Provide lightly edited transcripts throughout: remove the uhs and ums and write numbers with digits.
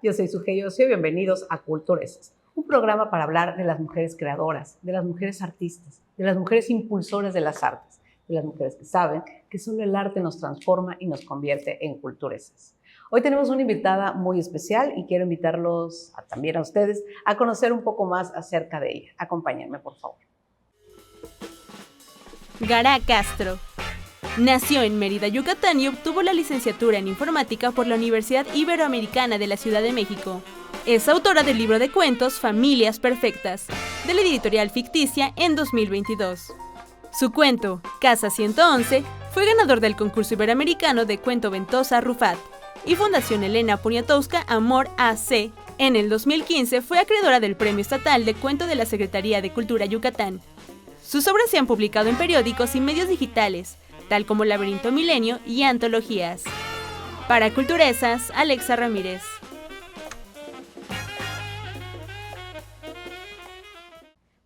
Yo soy Sujei Ocio y bienvenidos a Culturesas, un programa para hablar de las mujeres creadoras, de las mujeres artistas, de las mujeres impulsoras de las artes, de las mujeres que saben que solo el arte nos transforma y nos convierte en culturesas. Hoy tenemos una invitada muy especial y quiero invitarlos también a ustedes a conocer un poco más acerca de ella. Acompáñenme, por favor. Gara Castro. Nació en Mérida, Yucatán y obtuvo la licenciatura en informática por la Universidad Iberoamericana de la Ciudad de México. Es autora del libro de cuentos Familias Perfectas, de la editorial Ficticia en 2022. Su cuento, Casa 111, fue ganador del concurso iberoamericano de cuento Ventosa Rufat y Fundación Elena Poniatowska Amor AC. En el 2015 fue acreedora del Premio Estatal de Cuento de la Secretaría de Cultura Yucatán. Sus obras se han publicado en periódicos y medios digitales, tal como Laberinto Milenio y antologías. Para Culturesas, Alexa Ramírez.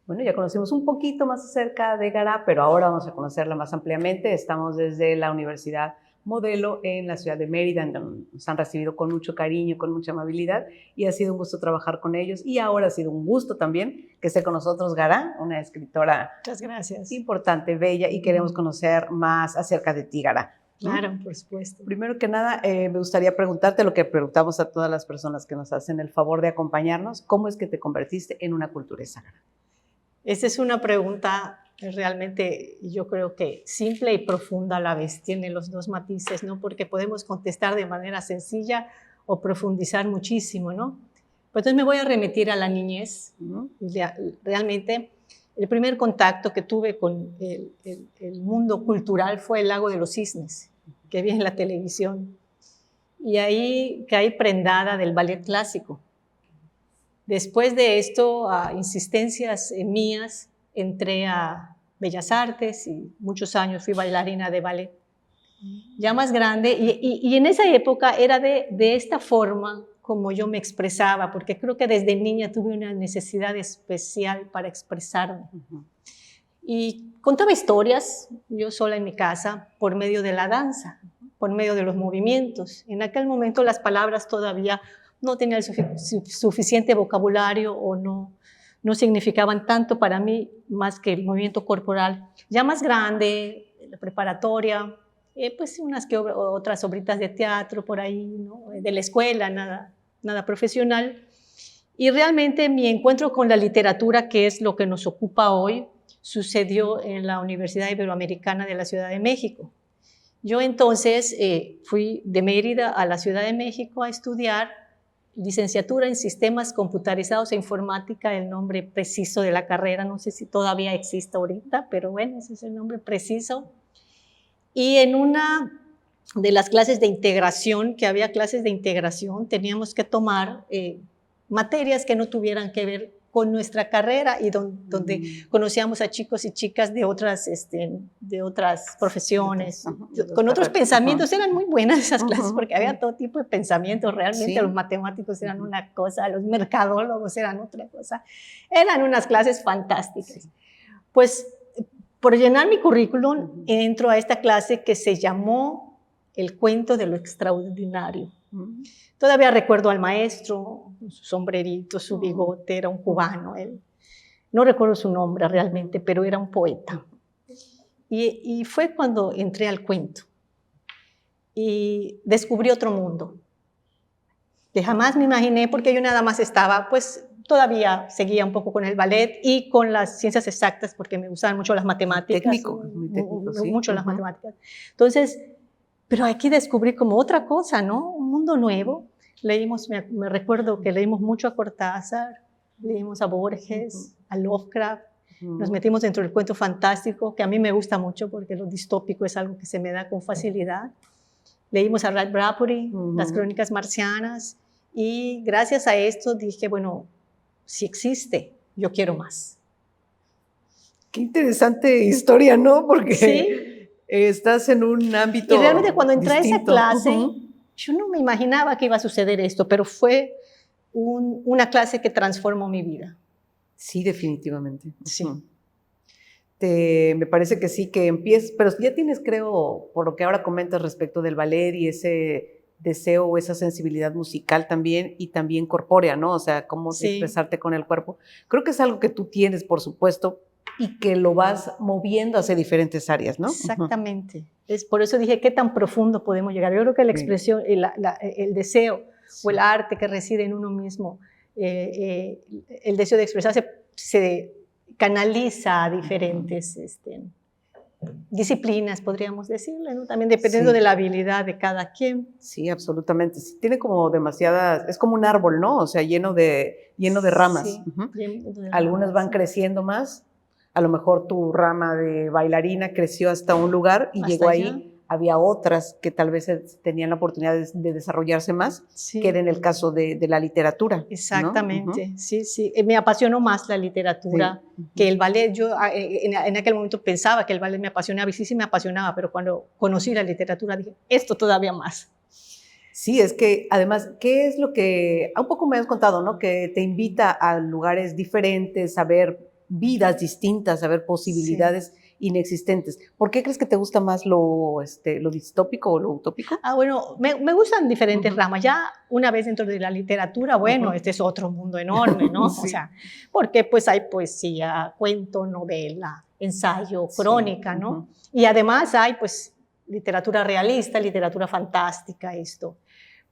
Bueno, ya conocimos un poquito más acerca de Gara, pero ahora vamos a conocerla más ampliamente. Estamos desde la Universidad Modelo en la ciudad de Mérida, en donde nos han recibido con mucho cariño, con mucha amabilidad, y ha sido un gusto trabajar con ellos. Y ahora ha sido un gusto también que esté con nosotros Gara, una escritora Muchas gracias. Importante, bella, y queremos conocer más acerca de ti, Gara. Claro, por supuesto. Primero que nada, me gustaría preguntarte lo que preguntamos a todas las personas que nos hacen el favor de acompañarnos. ¿Cómo es que te convertiste en una culturesa, Gara? Esta es una pregunta realmente, yo creo que simple y profunda a la vez. Tiene los dos matices, ¿no? Porque podemos contestar de manera sencilla o profundizar muchísimo, ¿no? Pues entonces me voy a remitir a la niñez. Realmente, el primer contacto que tuve con el mundo cultural fue el Lago de los Cisnes, que vi en la televisión. Y ahí caí prendada del ballet clásico. Después de esto, a insistencias mías, entré a Bellas Artes y muchos años fui bailarina de ballet. Ya más grande, y en esa época era de esta forma como yo me expresaba, porque creo que desde niña tuve una necesidad especial para expresarme. Y contaba historias, yo sola en mi casa, por medio de la danza, por medio de los movimientos. En aquel momento las palabras todavía no tenían el suficiente vocabulario o no significaban tanto para mí más que el movimiento corporal. Ya más grande, la preparatoria, pues unas que otras obritas de teatro por ahí, ¿no? De la escuela, nada profesional. Y realmente mi encuentro con la literatura, que es lo que nos ocupa hoy, sucedió en la Universidad Iberoamericana de la Ciudad de México. Yo entonces fui de Mérida a la Ciudad de México a estudiar licenciatura en Sistemas Computarizados e Informática, el nombre preciso de la carrera, no sé si todavía existe ahorita, pero bueno, ese es el nombre preciso. Y en una de las clases de integración, que había clases de integración, teníamos que tomar materias que no tuvieran que ver con nuestra carrera y donde conocíamos a chicos y chicas de otras profesiones, con otros pensamientos. Eran muy buenas esas clases porque había todo tipo de pensamientos. Realmente los matemáticos eran una cosa, los mercadólogos eran otra cosa. Eran unas clases fantásticas. Pues por llenar mi currículum entro a esta clase que se llamó El cuento de lo extraordinario. Todavía recuerdo al maestro, su sombrerito, su bigote, era un cubano. Él. No recuerdo su nombre realmente, pero era un poeta. Y fue cuando entré al cuento y descubrí otro mundo que jamás me imaginé, porque yo nada más estaba, pues todavía seguía un poco con el ballet y con las ciencias exactas, porque me gustaban mucho las matemáticas. Muy técnico, sí. Mucho las matemáticas. Entonces, pero aquí descubrí como otra cosa, ¿no? Un mundo nuevo. Leímos, me recuerdo que leímos mucho a Cortázar, leímos a Borges, a Lovecraft, nos metimos dentro del cuento fantástico, que a mí me gusta mucho porque lo distópico es algo que se me da con facilidad. Leímos a Ray Bradbury, las crónicas marcianas, y gracias a esto dije, bueno, si existe, yo quiero más. Qué interesante historia, ¿no? Porque sí. Estás en un ámbito y realmente cuando entré distinto. a esa clase, yo no me imaginaba que iba a suceder esto, pero fue una clase que transformó mi vida. Sí, definitivamente. Sí. Me parece que sí, que empiezas, pero ya tienes, creo, por lo que ahora comentas respecto del ballet y ese deseo o esa sensibilidad musical también y también corpórea, ¿no? O sea, cómo expresarte con el cuerpo. Creo que es algo que tú tienes, por supuesto, y que lo vas moviendo hacia diferentes áreas, ¿no? Exactamente. Es por eso dije, ¿qué tan profundo podemos llegar? Yo creo que la expresión, el deseo o el arte que reside en uno mismo, el deseo de expresarse se canaliza a diferentes disciplinas, podríamos decirle, ¿no? También dependiendo de la habilidad de cada quien. Sí, absolutamente. Sí, tiene como demasiadas, es como un árbol, ¿no? O sea, lleno de ramas. Sí, algunas van creciendo más. A lo mejor tu rama de bailarina creció hasta un lugar y llegó ahí. Había otras que tal vez tenían la oportunidad de desarrollarse más, que era en el caso de la literatura. Exactamente, ¿no? Sí. Me apasionó más la literatura que el ballet. Yo en aquel momento pensaba que el ballet me apasionaba, y sí me apasionaba, pero cuando conocí la literatura dije, esto todavía más. Sí, es que además, ¿qué es lo que, un poco me has contado, ¿no? Que te invita a lugares diferentes, a ver vidas distintas, a ver posibilidades inexistentes. ¿Por qué crees que te gusta más lo distópico o lo utópico? Bueno, me gustan diferentes ramas. Ya una vez dentro de la literatura, bueno, este es otro mundo enorme, ¿no? O sea, porque pues hay poesía, cuento, novela, ensayo, crónica, ¿no? Y además hay pues literatura realista, literatura fantástica, esto.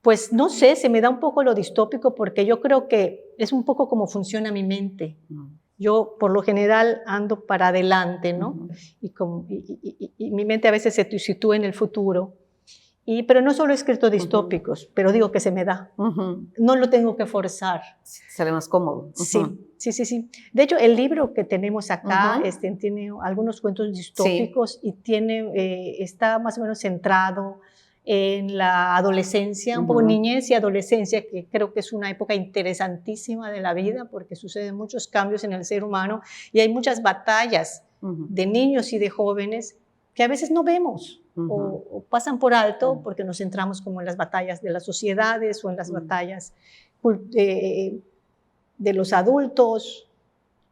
Pues no sé, se me da un poco lo distópico porque yo creo que es un poco como funciona mi mente. Yo, por lo general, ando para adelante, ¿no? Y mi mente a veces se sitúa en el futuro. Pero no solo he escrito distópicos, pero digo que se me da. No lo tengo que forzar. Sale más cómodo. Sí. De hecho, el libro que tenemos acá tiene algunos cuentos distópicos y está más o menos centrado en la adolescencia, un poco niñez y adolescencia, que creo que es una época interesantísima de la vida porque suceden muchos cambios en el ser humano y hay muchas batallas de niños y de jóvenes que a veces no vemos o pasan por alto porque nos centramos como en las batallas de las sociedades o en las batallas de los adultos,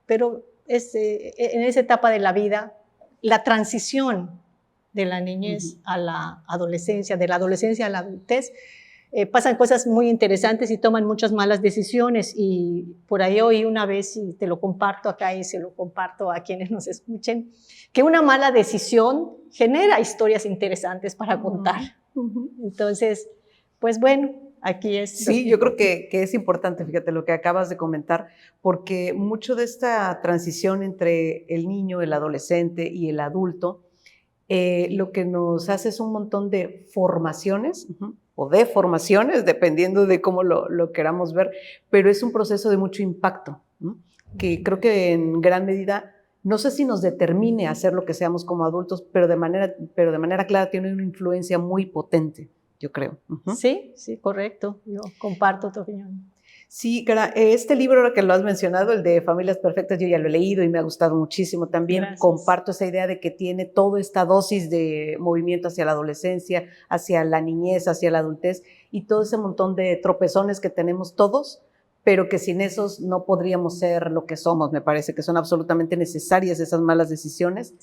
pero en esa etapa de la vida, la transición de la niñez a la adolescencia, de la adolescencia a la adultez, pasan cosas muy interesantes y toman muchas malas decisiones. Y por ahí oí una vez, y te lo comparto acá y se lo comparto a quienes nos escuchen, que una mala decisión genera historias interesantes para contar. Entonces, pues bueno, aquí es. Sí, yo creo que es importante, fíjate, lo que acabas de comentar, porque mucho de esta transición entre el niño, el adolescente y el adulto, lo que nos hace es un montón de formaciones o deformaciones, dependiendo de cómo lo queramos ver, pero es un proceso de mucho impacto, que creo que en gran medida, no sé si nos determine a ser lo que seamos como adultos, pero de manera clara tiene una influencia muy potente, yo creo. Sí, correcto, yo comparto tu opinión. Sí, este libro, ahora que lo has mencionado, el de Familias Perfectas, yo ya lo he leído y me ha gustado muchísimo también. Gracias. Comparto esa idea de que tiene toda esta dosis de movimiento hacia la adolescencia, hacia la niñez, hacia la adultez y todo ese montón de tropezones que tenemos todos, pero que sin esos no podríamos ser lo que somos. Me parece que son absolutamente necesarias esas malas decisiones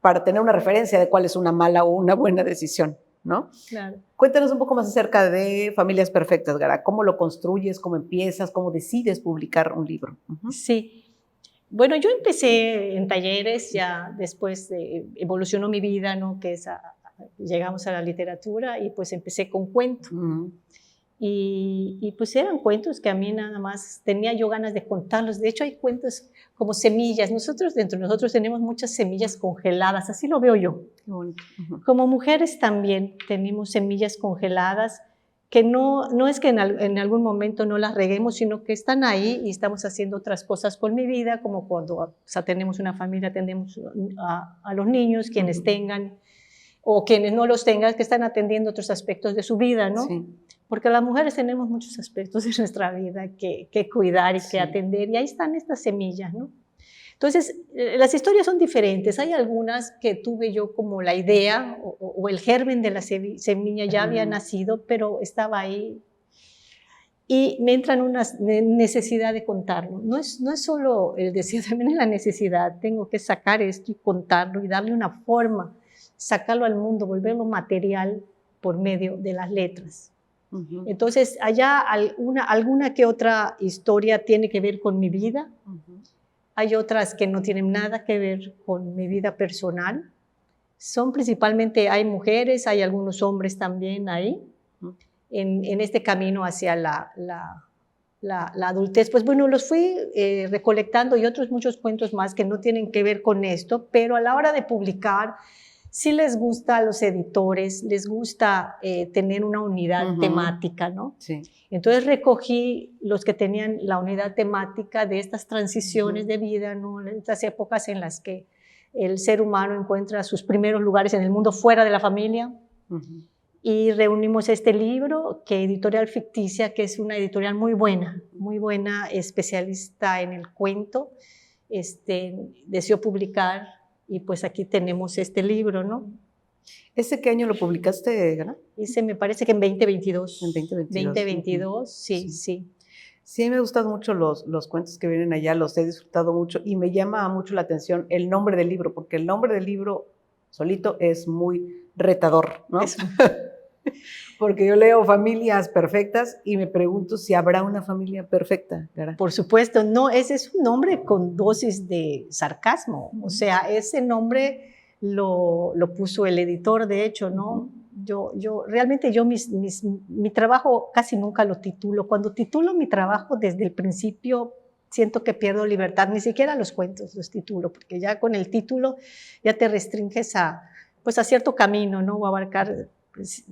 para tener una referencia de cuál es una mala o una buena decisión, ¿no? Claro. Cuéntanos un poco más acerca de Familias Perfectas, Gara. ¿Cómo lo construyes? ¿Cómo empiezas? ¿Cómo decides publicar un libro? Sí. Bueno, yo empecé en talleres, ya después evolucionó mi vida, ¿no? Llegamos a la literatura y pues empecé con cuentos. Y pues eran cuentos que a mí nada más tenía yo ganas de contarlos. De hecho, hay cuentos como semillas. Dentro de nosotros tenemos muchas semillas congeladas, así lo veo yo. Como mujeres también tenemos semillas congeladas que no es que en algún momento no las reguemos, sino que están ahí y estamos haciendo otras cosas con mi vida, como cuando tenemos una familia, atendemos a los niños, quienes tengan, o quienes no los tengan, que están atendiendo otros aspectos de su vida, ¿no? Sí. Porque las mujeres tenemos muchos aspectos de nuestra vida que cuidar y que atender, y ahí están estas semillas, ¿no? Entonces, las historias son diferentes. Hay algunas que tuve yo como la idea o el germen de la semilla ya había nacido, pero estaba ahí. Y me entra en una necesidad de contarlo. No es solo el deseo, también es la necesidad. Tengo que sacar esto y contarlo y darle una forma, sacarlo al mundo, volverlo material por medio de las letras. Ujú. Entonces, allá alguna que otra historia tiene que ver con mi vida. Ujú. Hay otras que no tienen nada que ver con mi vida personal. Son principalmente, hay mujeres, hay algunos hombres también ahí, Ujú. en este camino hacia la adultez. Pues bueno, los fui recolectando y otros muchos cuentos más que no tienen que ver con esto, pero a la hora de publicar, sí les gusta a los editores, les gusta tener una unidad Ujú. temática, ¿no? Sí. Entonces recogí los que tenían la unidad temática de estas transiciones de vida, ¿no? Estas épocas en las que el ser humano encuentra sus primeros lugares en el mundo fuera de la familia. Ujú. Y reunimos este libro que Editorial Ficticia, que es una editorial muy buena, especialista en el cuento, deseó publicar, y pues aquí tenemos este libro, ¿no? ¿Ese qué año lo publicaste, Gara? Ese me parece que en 2022. En 2022. 2022, sí, Sí. sí. Sí, me han gustado mucho los cuentos que vienen allá, los he disfrutado mucho y me llama mucho la atención el nombre del libro, porque el nombre del libro solito es muy retador, ¿no? Porque yo leo familias perfectas y me pregunto si habrá una familia perfecta, Gara. Por supuesto, no, ese es un nombre con dosis de sarcasmo. O sea, ese nombre lo puso el editor, de hecho, ¿no? Realmente mi trabajo casi nunca lo titulo. Cuando titulo mi trabajo desde el principio, siento que pierdo libertad. Ni siquiera los cuentos los titulo, porque ya con el título ya te restringes a cierto camino, ¿no? O abarcar pues,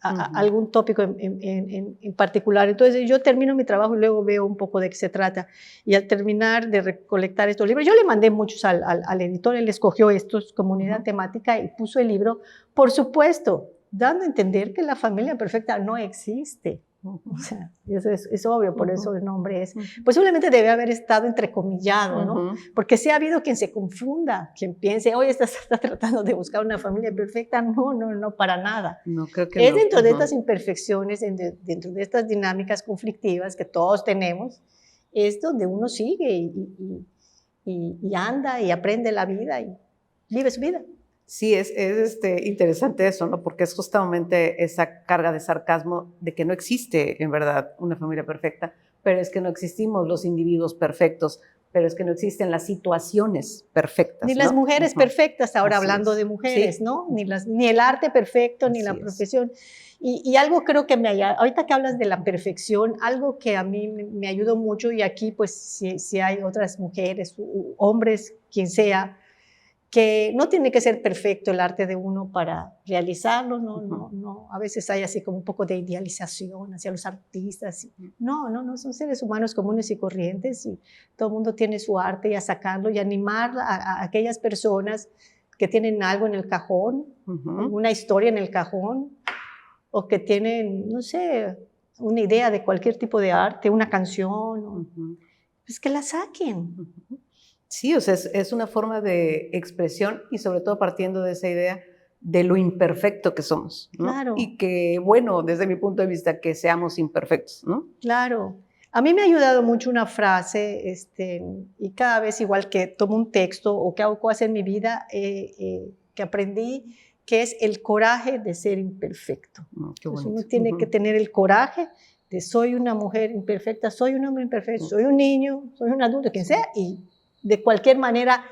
algún tópico en particular. Entonces yo termino mi trabajo y luego veo un poco de qué se trata. Y al terminar de recolectar estos libros, yo le mandé muchos al editor, él escogió estos como unidad temática y puso el libro, por supuesto, dando a entender que la familia perfecta no existe. O sea, eso es obvio, por eso el nombre es. Posiblemente debe haber estado entrecomillado, ¿no? Porque sí ha habido quien se confunda, quien piense, oye, está tratando de buscar una familia perfecta. No, para nada. No, creo que es no. Dentro de estas imperfecciones, dentro de estas dinámicas conflictivas que todos tenemos, es donde uno sigue y anda y aprende la vida y vive su vida. Sí, es interesante eso, ¿no? Porque es justamente esa carga de sarcasmo de que no existe, en verdad, una familia perfecta, pero es que no existimos los individuos perfectos, pero es que no existen las situaciones perfectas, Ni ¿no? las mujeres perfectas, ahora Así hablando es. de mujeres, Sí. ¿no? Ni el arte perfecto, ni Así la es. profesión. Y algo creo que ahorita que hablas de la perfección, algo que a mí me ayudó mucho, y aquí pues si hay otras mujeres, hombres, quien sea, que no tiene que ser perfecto el arte de uno para realizarlo, no. A veces hay así como un poco de idealización hacia los artistas. No, son seres humanos comunes y corrientes y todo el mundo tiene su arte, y a sacarlo y animar a aquellas personas que tienen algo en el cajón, alguna historia en el cajón, o que tienen, no sé, una idea de cualquier tipo de arte, una canción, pues que la saquen. Sí, o sea, es una forma de expresión y sobre todo partiendo de esa idea de lo imperfecto que somos, ¿no? Claro. Y que, bueno, desde mi punto de vista, que seamos imperfectos, ¿no? Claro. A mí me ha ayudado mucho una frase, y cada vez igual que tomo un texto o que hago cosas en mi vida, que aprendí, que es el coraje de ser imperfecto. Qué bonito. Uno tiene que tener el coraje de soy una mujer imperfecta, soy un hombre imperfecto, soy un niño, soy un adulto, quien sea, y de cualquier manera,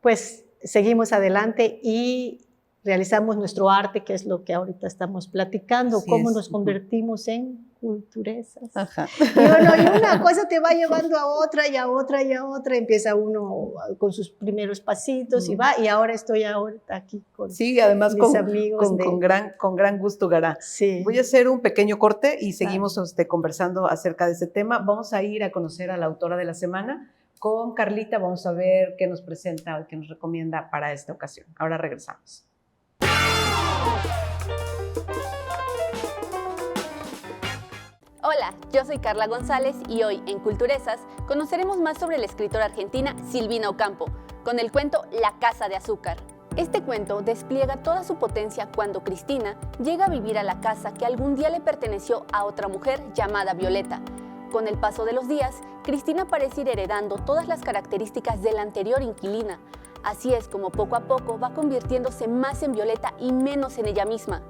pues seguimos adelante y realizamos nuestro arte, que es lo que ahorita estamos platicando, cómo nos convertimos en culturesas. Ajá. Y una cosa te va llevando a otra y a otra y a otra, empieza uno con sus primeros pasitos y ahora estoy aquí con además mis amigos. Con gran gusto, Gara. Sí. Voy a hacer un pequeño corte y seguimos conversando acerca de ese tema. Vamos a ir a conocer a la autora de la semana. Con Carlita vamos a ver qué nos presenta o qué nos recomienda para esta ocasión. Ahora regresamos. Hola, yo soy Carla González y hoy en Culturesas conoceremos más sobre la escritora argentina Silvina Ocampo con el cuento La Casa de Azúcar. Este cuento despliega toda su potencia cuando Cristina llega a vivir a la casa que algún día le perteneció a otra mujer llamada Violeta. Con el paso de los días, Cristina parece ir heredando todas las características de la anterior inquilina. Así es como poco a poco va convirtiéndose más en Violeta y menos en ella misma.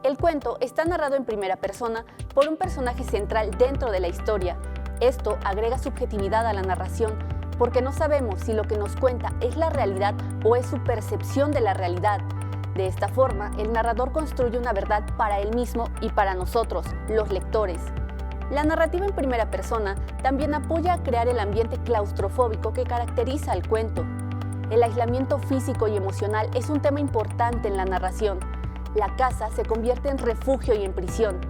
El cuento está narrado en primera persona por un personaje central dentro de la historia. Esto agrega subjetividad a la narración, porque no sabemos si lo que nos cuenta es la realidad o es su percepción de la realidad. De esta forma, el narrador construye una verdad para él mismo y para nosotros, los lectores. La narrativa en primera persona también apoya a crear el ambiente claustrofóbico que caracteriza al cuento. El aislamiento físico y emocional es un tema importante en la narración. La casa se convierte en refugio y en prisión.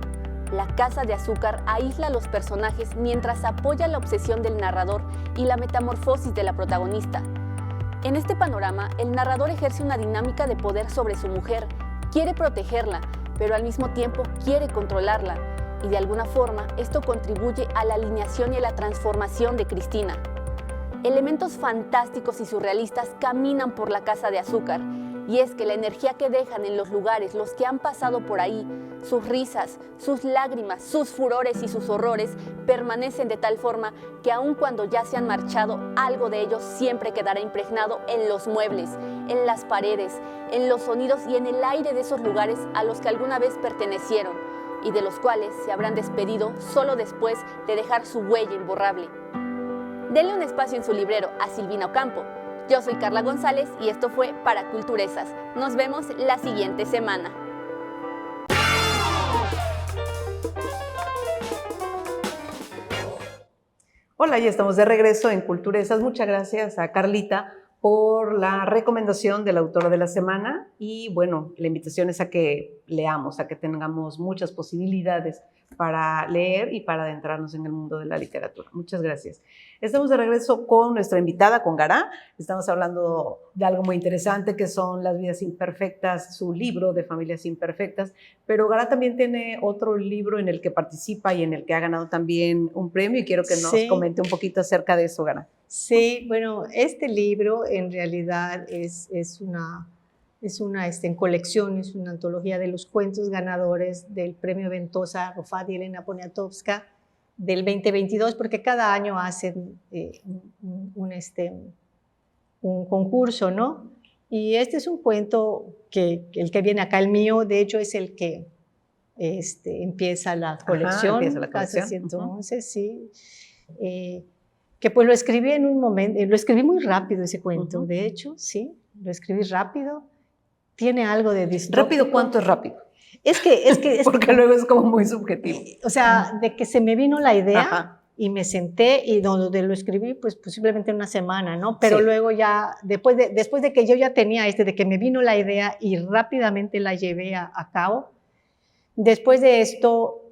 La Casa de Azúcar aísla a los personajes mientras apoya la obsesión del narrador y la metamorfosis de la protagonista. En este panorama, el narrador ejerce una dinámica de poder sobre su mujer, quiere protegerla, pero al mismo tiempo quiere controlarla, y de alguna forma esto contribuye a la alineación y a la transformación de Cristina. Elementos fantásticos y surrealistas caminan por la Casa de Azúcar, y es que la energía que dejan en los lugares los que han pasado por ahí, sus risas, sus lágrimas, sus furores y sus horrores permanecen de tal forma que aun cuando ya se han marchado, algo de ellos siempre quedará impregnado en los muebles, en las paredes, en los sonidos y en el aire de esos lugares a los que alguna vez pertenecieron y de los cuales se habrán despedido solo después de dejar su huella imborrable. Denle un espacio en su librero a Silvina Ocampo. Yo soy Carla González y esto fue Para Culturesas. Nos vemos la siguiente semana. Hola, ya estamos de regreso en Culturesas. Muchas gracias a Carlita por la recomendación del autor de la semana y bueno, la invitación es a que leamos, a que tengamos muchas posibilidades para leer y para adentrarnos en el mundo de la literatura. Muchas gracias. Estamos de regreso con nuestra invitada, con Gará. Estamos hablando de algo muy interesante que son Las vidas imperfectas, su libro de familias imperfectas, pero Gará también tiene otro libro en el que participa y en el que ha ganado también un premio y quiero que nos comente un poquito acerca de eso, Gará. Sí, bueno, este libro en realidad es una en colección, es una antología de los cuentos ganadores del premio Ventosa Arrufat y Elena Poniatowska del 2022, porque cada año hacen un concurso, ¿no? Y este es un cuento que el que viene acá, el mío, de hecho es el que empieza la colección, empieza la colección. Casa 111, sí. Que pues lo escribí en un momento, lo escribí muy rápido ese cuento, de hecho, sí, lo escribí rápido. Tiene algo de distópico. ¿Rápido cuánto es rápido? Es que porque luego es como muy subjetivo. O sea, de que se me vino la idea y me senté y donde lo escribí, pues posiblemente una semana, ¿no? Pero luego ya, después de que yo ya tenía de que me vino la idea y rápidamente la llevé a cabo, después de esto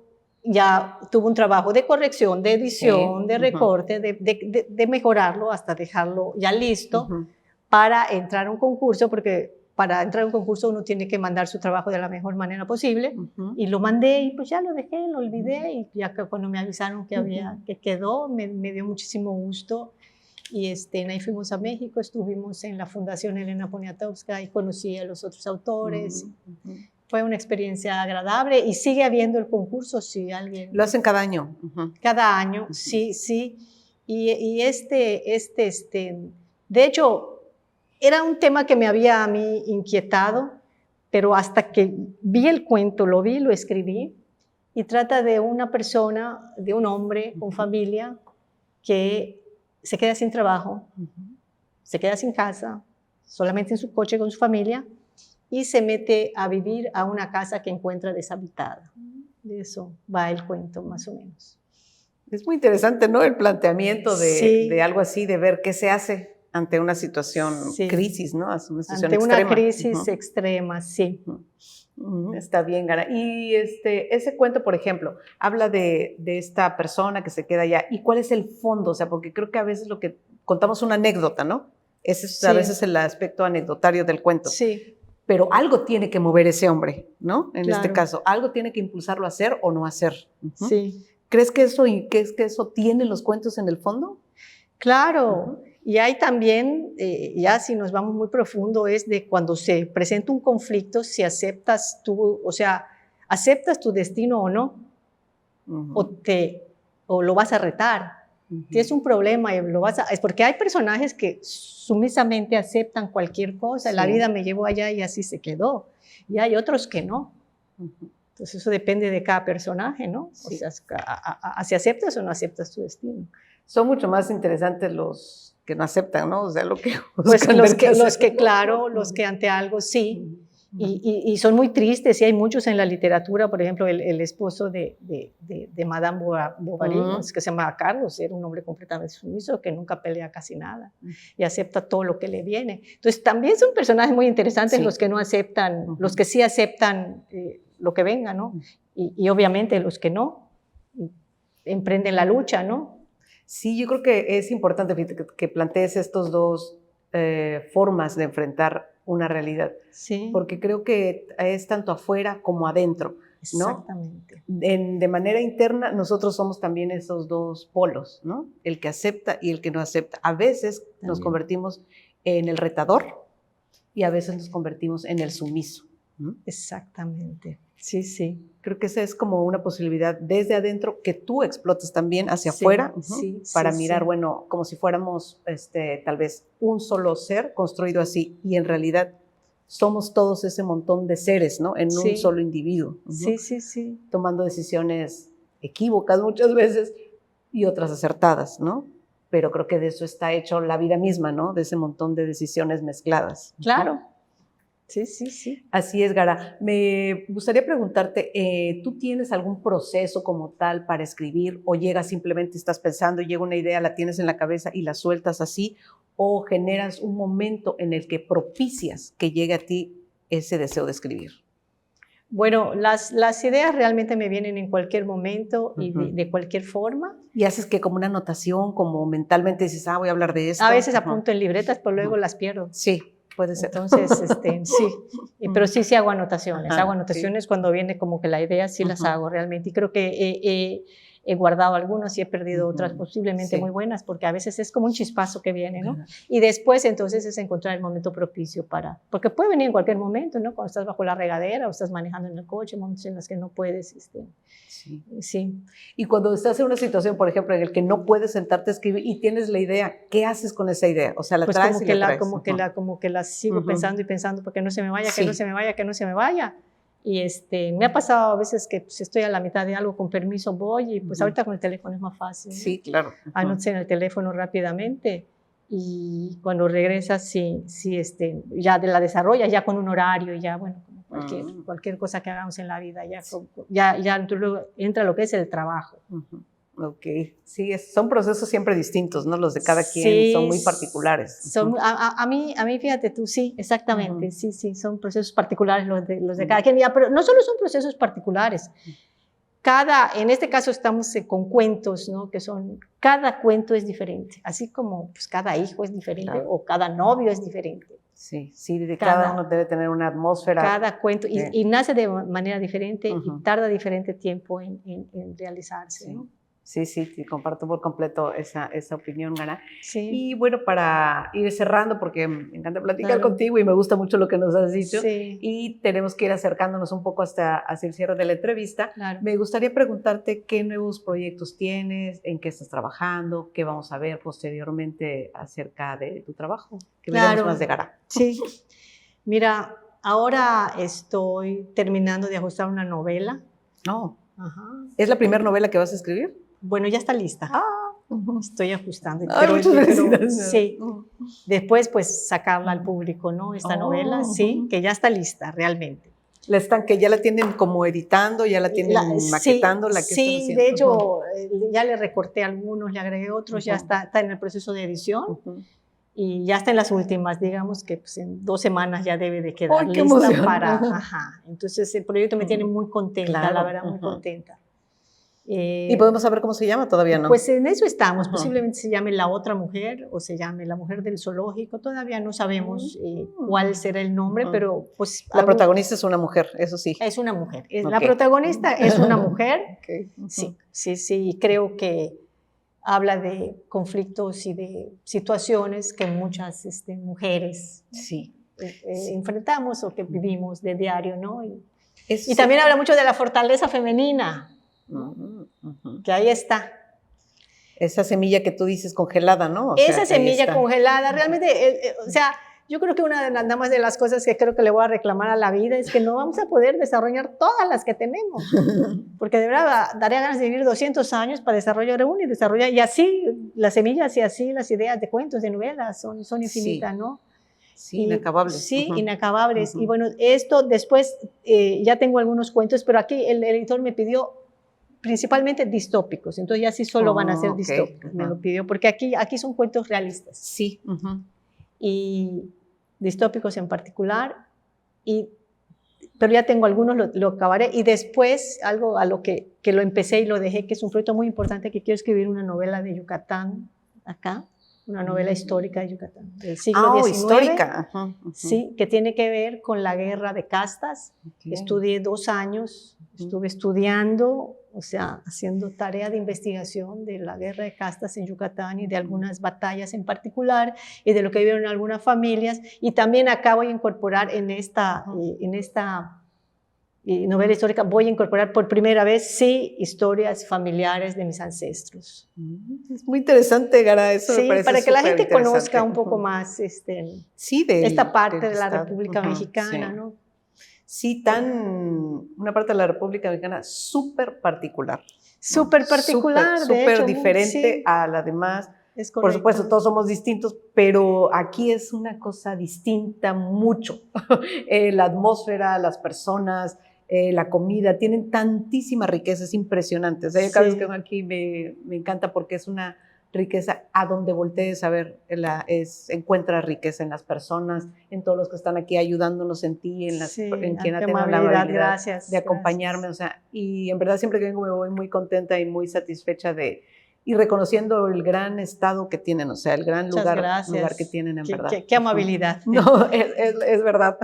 ya tuve un trabajo de corrección, de edición, de recorte, de mejorarlo hasta dejarlo ya listo para entrar a un concurso, porque para entrar a un concurso uno tiene que mandar su trabajo de la mejor manera posible, y lo mandé y pues ya lo dejé, lo olvidé, y ya que cuando me avisaron que quedó, me dio muchísimo gusto, y ahí fuimos a México, estuvimos en la Fundación Elena Poniatowska y conocí a los otros autores. Fue una experiencia agradable y sigue habiendo el concurso si alguien... ¿Lo hacen cada año? Cada año, sí, sí. Y de hecho, era un tema que me había a mí inquietado, pero hasta que vi el cuento, lo escribí, y trata de una persona, de un hombre con familia que se queda sin trabajo, se queda sin casa, solamente en su coche con su familia, y se mete a vivir a una casa que encuentra deshabitada. De eso va el cuento, más o menos. Es muy interesante, ¿no? El planteamiento de algo así, de ver qué se hace ante una situación crisis, ¿no? Una situación ante extrema. Una crisis extrema, sí. Está bien, Gara. Y ese cuento, por ejemplo, habla de esta persona que se queda allá. ¿Y cuál es el fondo? O sea, porque creo que a veces lo que contamos una anécdota, ¿no? Ese es a veces el aspecto anecdotario del cuento. Sí. Pero algo tiene que mover ese hombre, ¿no? En este caso, algo tiene que impulsarlo a hacer o no hacer. Sí. ¿Crees que eso tienen los cuentos en el fondo? Claro. Y hay también, ya si nos vamos muy profundo, es de cuando se presenta un conflicto, si aceptas aceptas tu destino o no, o lo vas a retar. Tienes un problema y es porque hay personajes que sumisamente aceptan cualquier cosa, la vida me llevó allá y así se quedó, y hay otros que no. Entonces eso depende de cada personaje, ¿no? Sí. O sea, si aceptas o no aceptas tu destino. Son mucho más interesantes los que no aceptan, ¿no? O sea, lo que Pues buscan los ver que, qué los hacer. que, claro, los que ante algo sí. Y son muy tristes, y hay muchos en la literatura, por ejemplo, el esposo de Madame Bovary, ¿no? Es que se llama Carlos, era un hombre completamente sumiso, que nunca pelea casi nada, y acepta todo lo que le viene. Entonces, también son personajes muy interesantes Sí. los que no aceptan, los que sí aceptan lo que venga, ¿no? Y obviamente los que no, emprenden la lucha, ¿no? Sí, yo creo que es importante que plantees estos dos formas de enfrentar una realidad, Sí, porque creo que es tanto afuera como adentro, ¿no? exactamente. De manera interna, nosotros somos también esos dos polos, ¿no? El que acepta y el que no acepta. A veces nos También. convertimos en el retador y a veces nos convertimos en el sumiso, ¿no? Exactamente, sí, sí. Creo que esa es como una posibilidad desde adentro que tú explotes también hacia Sí, afuera, sí, para sí, mirar, sí. bueno, como si fuéramos tal vez un solo ser construido así, y en realidad somos todos ese montón de seres, ¿no? En Sí. un solo individuo, Sí, sí, sí. tomando decisiones equívocas muchas veces y otras acertadas, ¿no? Pero creo que de eso está hecho la vida misma, ¿no? De ese montón de decisiones mezcladas. Claro. Sí, sí, sí. Así es, Gara. Me gustaría preguntarte, ¿tú tienes algún proceso como tal para escribir o llegas simplemente, estás pensando, llega una idea, la tienes en la cabeza y la sueltas así, o generas un momento en el que propicias que llegue a ti ese deseo de escribir? Bueno, las ideas realmente me vienen en cualquier momento y de cualquier forma. Y haces que como una anotación, como mentalmente dices, voy a hablar de esto. A veces apunto en libretas, pero luego las pierdo. Sí, puede ser. Entonces, sí, pero sí hago anotaciones. Ajá, Hago anotaciones cuando viene como que la idea, sí las hago realmente. Y creo que he guardado algunas y he perdido otras posiblemente muy buenas, porque a veces es como un chispazo que viene, ¿no? Y después entonces es encontrar el momento propicio porque puede venir en cualquier momento, ¿no? Cuando estás bajo la regadera o estás manejando en el coche, momentos en los que no puedes, sí. Y cuando estás en una situación, por ejemplo, en el que no puedes sentarte a escribir y tienes la idea, ¿qué haces con esa idea? O sea, la pues traes como y que la traes. Como que la sigo pensando y pensando, porque no se me vaya, Sí. que no se me vaya, que no se me vaya. Y me ha pasado a veces que pues, estoy a la mitad de algo, con permiso voy, y pues ahorita con el teléfono es más fácil, ¿no? Sí, claro. Anotas en el teléfono rápidamente, y cuando regresas, ya la desarrollas ya con un horario, ya bueno, como cualquier cosa que hagamos en la vida, ya luego entra lo que es el trabajo. Ok, sí, son procesos siempre distintos, ¿no? Los de cada quien son muy particulares. A mí, fíjate tú, sí, exactamente, sí, son procesos particulares los de cada quien, pero no solo son procesos particulares. En este caso estamos con cuentos, ¿no? Cada cuento es diferente, así como pues, cada hijo es diferente, claro, o cada novio es diferente. Sí, cada uno debe tener una atmósfera. Cada cuento, y nace de manera diferente y tarda diferente tiempo en realizarse, sí. ¿no? Sí, comparto por completo esa opinión, Gara. Sí. Y bueno, para ir cerrando, porque me encanta platicar contigo y me gusta mucho lo que nos has dicho, y tenemos que ir acercándonos un poco hacia el cierre de la entrevista, me gustaría preguntarte qué nuevos proyectos tienes, en qué estás trabajando, qué vamos a ver posteriormente acerca de tu trabajo, que veremos más de Gara. Sí, mira, ahora estoy terminando de ajustar una novela. No. ¿Es la primera novela que vas a escribir? Bueno, ya está lista. Estoy ajustando. Muchas felicidades. Sí. Después, pues, sacarla al público, ¿no? Esta novela, sí, que ya está lista, realmente. Que ya la tienen como editando, ya la tienen maquetando. Sí, de hecho, ya le recorté algunos, le agregué otros, ya está en el proceso de edición. Y ya está en las últimas, digamos que pues, en 2 semanas ya debe de quedar lista para... Entonces, el proyecto me tiene muy contenta, la verdad, muy contenta. ¿Y podemos saber cómo se llama? Todavía no. Pues en eso estamos. Posiblemente se llame La Otra Mujer o se llame La Mujer del Zoológico. Todavía no sabemos cuál será el nombre, pero pues... La protagonista es una mujer, eso sí. Es una mujer. La protagonista es una mujer. Sí. Creo que habla de conflictos y de situaciones que muchas mujeres enfrentamos o que vivimos de diario, ¿no? Y también habla mucho de la fortaleza femenina. Que ahí está. Esa semilla que tú dices congelada, ¿no? Esa semilla congelada, realmente, o sea, Yo creo que una de nada más de las cosas que creo que le voy a reclamar a la vida es que no vamos a poder desarrollar todas las que tenemos, porque de verdad daría ganas de vivir 200 años para desarrollar una y desarrollar, y así las semillas y así las ideas de cuentos, de novelas son infinitas, Sí. ¿no? Sí, inacabables. Sí, Ujú. inacabables. Ujú. Y bueno, esto después ya tengo algunos cuentos, pero aquí el editor me pidió principalmente distópicos, entonces ya sí solo van a ser Ok. distópicos, me Ajá. lo pidió, porque aquí son cuentos realistas Sí. Ujú. y distópicos en particular, pero ya tengo algunos, lo acabaré, y después algo a lo que lo empecé y lo dejé, que es un proyecto muy importante, que quiero escribir una novela de Yucatán, acá, una novela histórica de Yucatán, del siglo XIX. Histórica. Ajá, ujú. Sí, que tiene que ver con la guerra de castas. Ok. Estudié 2 años, estuve estudiando, o sea, haciendo tarea de investigación de la guerra de castas en Yucatán y de algunas batallas en particular y de lo que vivieron algunas familias. Y también acá voy a incorporar en esta novela histórica, voy a incorporar por primera vez, sí, historias familiares de mis ancestros. Es muy interesante, Gara, eso me Sí, parece para que la gente superinteresante. conozca un poco Ujú. más Sí, esta parte del de la estado. República Ujú, Mexicana, sí. ¿no? Sí, una parte de la República Mexicana súper particular. ¿no? Súper particular, de Súper hecho. diferente Sí, a la demás. es Por correcto. supuesto, todos somos distintos, pero aquí es una cosa distinta mucho. La atmósfera, las personas, la comida, tienen tantísima riqueza, es impresionante. O sea, yo cada vez que vengo aquí me encanta porque es una riqueza a donde voltees a ver, encuentras riqueza en las personas, en todos los que están aquí ayudándonos en ti, en quien ha qué tenido la amabilidad, amabilidad gracias. de acompañarme. O sea, y en verdad siempre que vengo me voy muy contenta y muy satisfecha y reconociendo el gran estado que tienen, o sea, el gran lugar que tienen en verdad. Qué amabilidad. No, es verdad.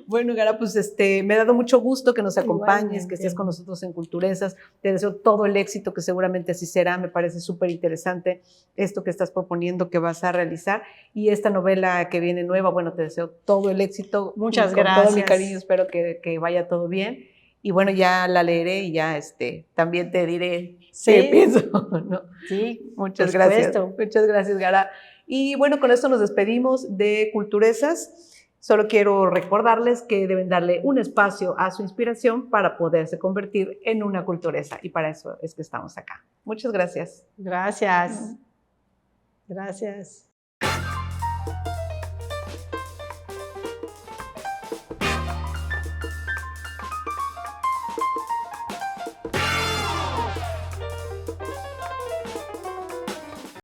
Bueno, Gara, pues me ha dado mucho gusto que nos acompañes, Igualmente. que estés con nosotros en Culturesas. Te deseo todo el éxito, que seguramente así será. Me parece súper interesante esto que estás proponiendo que vas a realizar. Y esta novela que viene nueva, bueno, te deseo todo el éxito. Muchas con gracias. todo mi cariño, espero que vaya todo bien. Y bueno, ya la leeré y ya también te diré qué pienso, ¿no? Sí, Muchas por gracias. supuesto. Muchas gracias, Gara. Y bueno, con esto nos despedimos de Culturesas. Solo quiero recordarles que deben darle un espacio a su inspiración para poderse convertir en una culturesa. Y para eso es que estamos acá. Muchas gracias. Gracias. Gracias.